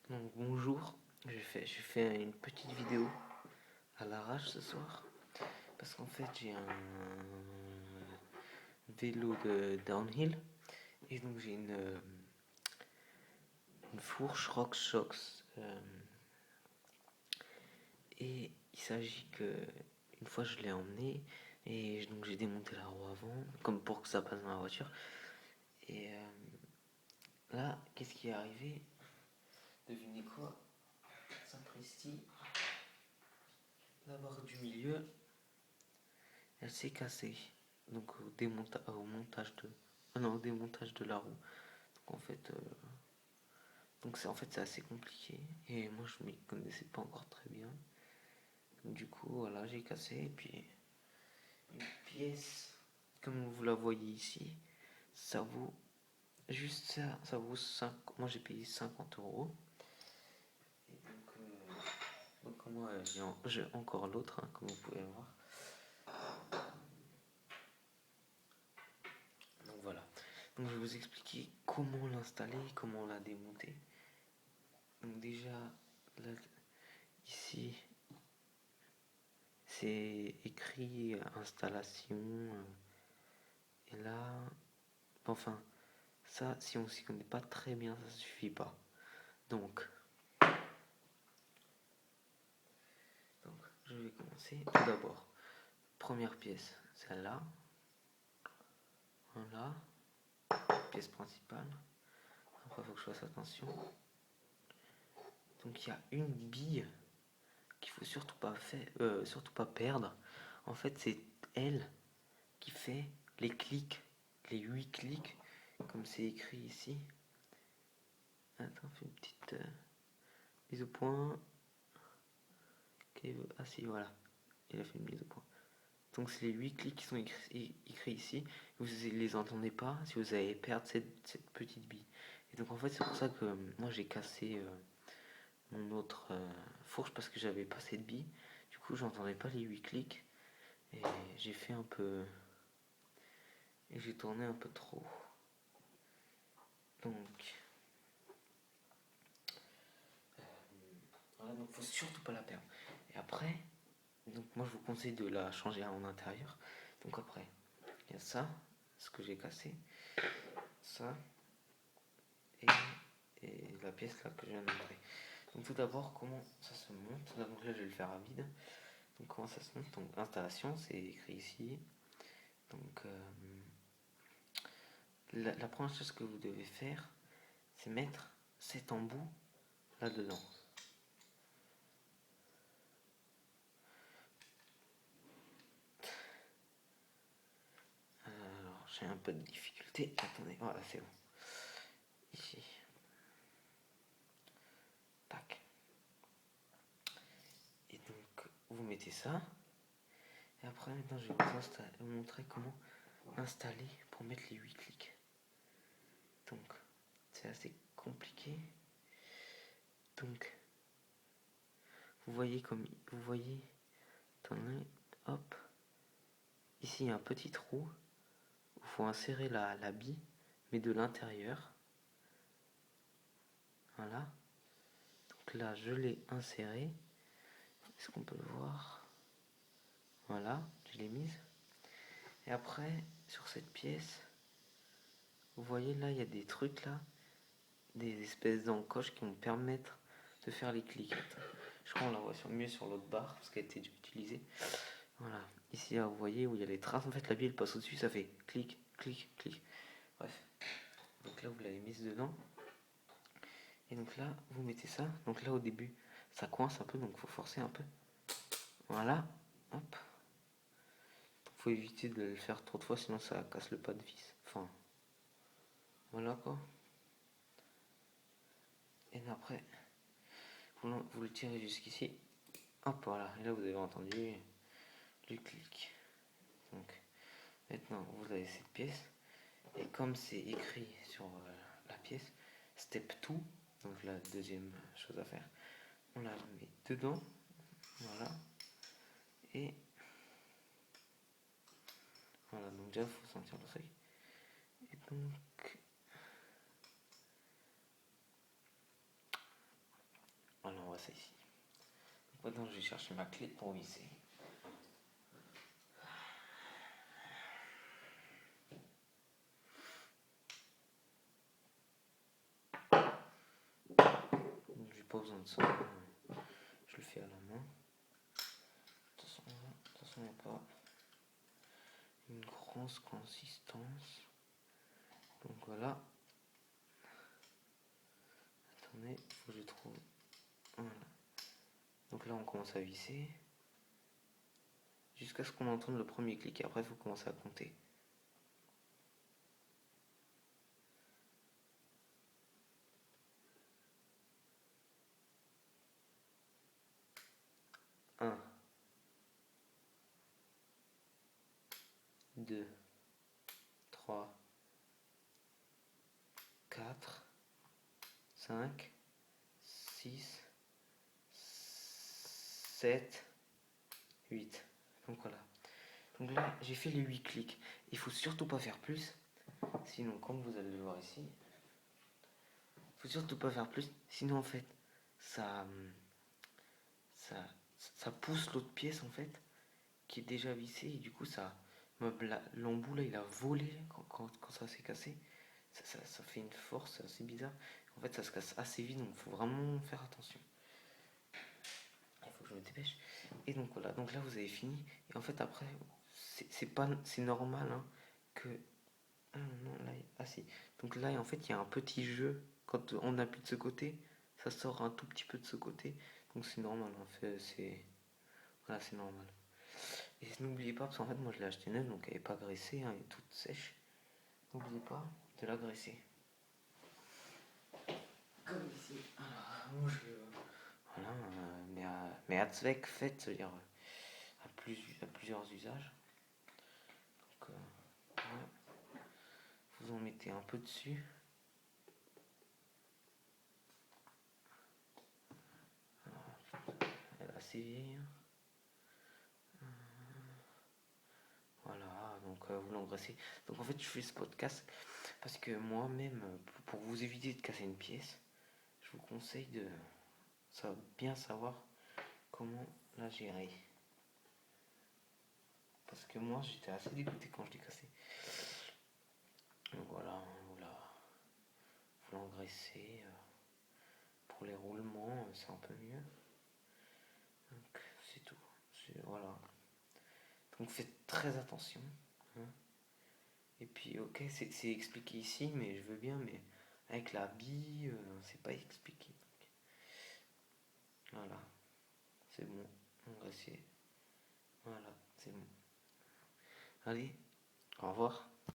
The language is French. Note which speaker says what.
Speaker 1: Donc bonjour, j'ai fait une petite vidéo à l'arrache ce soir parce qu'en fait j'ai un vélo de downhill et donc j'ai une fourche RockShox et il s'agit que une fois je l'ai emmené et donc j'ai démonté la roue avant comme pour que ça passe dans la voiture et là qu'est-ce qui est arrivé? Devinez quoi? Sapristi, la barre du milieu elle s'est cassée. Donc au démontage de la roue. Donc c'est assez compliqué et moi je m'y connaissais pas encore très bien. Donc, du coup voilà j'ai cassé et puis une pièce comme vous la voyez ici, ça vaut juste ça vaut 5. Moi j'ai payé 50 €. Et donc moi j'ai encore l'autre comme vous pouvez voir. Donc voilà. Donc je vais vous expliquer comment l'installer, comment la démonter. Donc déjà là, ici c'est écrit installation et là enfin ça si on s'y connaît pas très bien ça suffit pas. Donc je vais commencer tout d'abord. Première pièce, celle-là. Voilà, pièce principale. Après il faut que je fasse attention. Donc il y a une bille qu'il faut surtout pas perdre. En fait c'est elle qui fait les clics, les 8 clics, comme c'est écrit ici. Attends, fais une petite mise au point. Ah si, voilà, il a fait une mise au point. Donc c'est les 8 clics qui sont écrits ici. Vous ne les entendez pas si vous allez perdre cette petite bille. Et donc en fait c'est pour ça que moi j'ai cassé mon autre fourche parce que j'avais pas cette bille. Du coup j'entendais pas les 8 clics. Et j'ai fait un peu... Et j'ai tourné un peu trop. Donc... voilà, donc faut surtout pas la perdre. Et après, donc moi je vous conseille de la changer en intérieur. Donc après, il y a ça, ce que j'ai cassé, ça, et, et la pièce là que je viens de montrer. Donc tout d'abord, comment ça se monte? Donc là je vais le faire à vide. Donc comment ça se monte? Donc installation, c'est écrit ici. Donc la première chose que vous devez faire, c'est mettre cet embout là-dedans. Alors j'ai un peu de difficulté. Attendez, voilà c'est bon. Ici. Tac. Et donc vous mettez ça. Et après maintenant je vais vous montrer comment installer pour mettre les 8 clics. Donc c'est assez compliqué. Donc vous voyez attendez, hop, ici il y a un petit trou. Il faut insérer la bille, mais de l'intérieur. Voilà. Donc là je l'ai inséré. Est-ce qu'on peut le voir? Voilà, je l'ai mise. Et après, sur cette pièce, vous voyez là, il y a des trucs là, des espèces d'encoches qui vont permettre de faire les clics. Je crois qu'on la voit mieux sur l'autre barre parce qu'elle a été utilisée. Voilà, ici là, vous voyez où il y a les traces. En fait, la bille elle passe au-dessus, ça fait clic, clic, clic. Bref, donc là vous l'avez mise dedans. Et donc là, vous mettez ça. Donc là, au début, ça coince un peu, donc il faut forcer un peu. Voilà, hop. Faut éviter de le faire trop de fois, sinon ça casse le pas de vis. Enfin, voilà quoi. Et après, vous le tirez jusqu'ici. Hop, voilà. Et là, vous avez entendu le clic. Donc, maintenant, vous avez cette pièce. Et comme c'est écrit sur la pièce, step 2, donc la deuxième chose à faire, on la met dedans. Voilà. Et voilà, donc déjà, il faut sentir le truc. Et donc, voit ça ici. Donc maintenant je vais chercher ma clé pour visser. Donc j'ai pas besoin de ça, je le fais à la main. De toute façon il n'y a pas une grosse consistance. Donc voilà. Attendez, il faut que je trouve. Voilà. Donc là on commence à visser. Jusqu'à ce qu'on entende le premier clic. Et après il faut commencer à compter. Un, 2, 3, 4, 5, 6, 7, 8. Donc voilà. Donc là, j'ai fait les 8 clics. Il faut surtout pas faire plus. Sinon, comme vous allez le voir ici, il faut surtout pas faire plus. Sinon, en fait, ça, ça, ça pousse l'autre pièce, en fait, qui est déjà vissée. Et du coup, l'embout, là, il a volé quand ça s'est cassé. Ça fait une force assez bizarre. En fait, ça se casse assez vite, donc il faut vraiment faire attention. Il faut que je me dépêche. Et donc voilà, donc là, vous avez fini. Et en fait, après, c'est normal hein, que... Ah non, là, ah si. Donc là, en fait, il y a un petit jeu. Quand on appuie de ce côté, ça sort un tout petit peu de ce côté. Donc c'est normal, en fait, voilà, c'est normal. Et n'oubliez pas, parce qu'en fait, moi, je l'ai acheté neuve, donc elle n'est pas graissée, hein, elle est toute sèche. N'oubliez pas de la graisser. Comme ici. Alors, moi, voilà, mais à Zweck fait, c'est-à-dire à plusieurs usages. Donc, voilà. Vous en mettez un peu dessus. Elle est assez vieille. Voilà, donc vous l'engraissez. Donc en fait, je fais ce podcast parce que moi-même, pour vous éviter de casser une pièce, je vous conseille de bien savoir comment la gérer. Parce que moi, j'étais assez dégoûté quand je l'ai cassé. Donc voilà, vous l'engraissez. Pour les roulements, c'est un peu mieux. Donc c'est tout. Voilà. Donc faites très attention. Hein. Et puis ok, c'est expliqué ici, mais je veux bien, mais avec la bille, c'est pas expliqué. Donc, voilà, c'est bon. Engraissé. Voilà, c'est bon. Allez, au revoir.